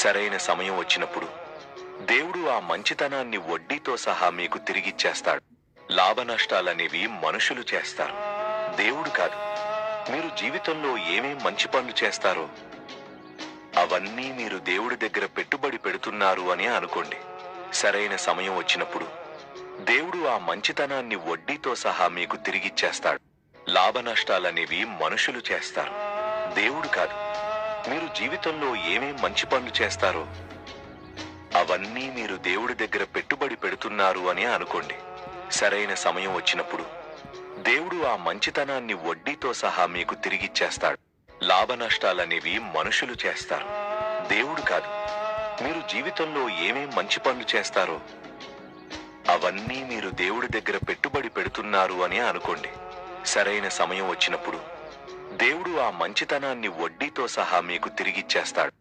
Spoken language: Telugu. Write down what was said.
సరైన సమయం వచ్చినప్పుడు దేవుడు ఆ మంచితనాన్ని వడ్డీతో సహా మీకు తిరిగిచ్చేస్తాడు. లాభనష్టాలనేవి మనుషులు చేస్తారు, దేవుడు కాదు. మీరు జీవితంలో ఏమేం మంచి పనులు చేస్తారో అవన్నీ మీరు దేవుడి దగ్గర పెట్టుబడి పెడుతున్నారు అని అనుకోండి. సరైన సమయం వచ్చినప్పుడు దేవుడు ఆ మంచితనాన్ని వడ్డీతో సహా మీకు తిరిగిచ్చేస్తాడు. లాభనష్టాలనేవి మనుషులు చేస్తారు, దేవుడు కాదు. మీరు జీవితంలో ఏమేం మంచి పనులు చేస్తారో అవన్నీ మీరు దేవుడి దగ్గర పెట్టుబడి పెడుతున్నారు అని అనుకోండి. సరైన సమయం వచ్చినప్పుడు దేవుడు ఆ మంచితనాన్ని వడ్డీతో సహా మీకు తిరిగిచ్చేస్తాడు. లాభనష్టాలనేవి మనుషులు చేస్తారు, దేవుడు కాదు. మీరు జీవితంలో ఏమేం మంచి పనులు చేస్తారో అవన్నీ మీరు దేవుడి దగ్గర పెట్టుబడి పెడుతున్నారు అని అనుకోండి. సరైన సమయం వచ్చినప్పుడు దేవుడు ఆ మంచితనాన్ని వడ్డీతో సహా మీకు తిరిగిచ్చేస్తాడు.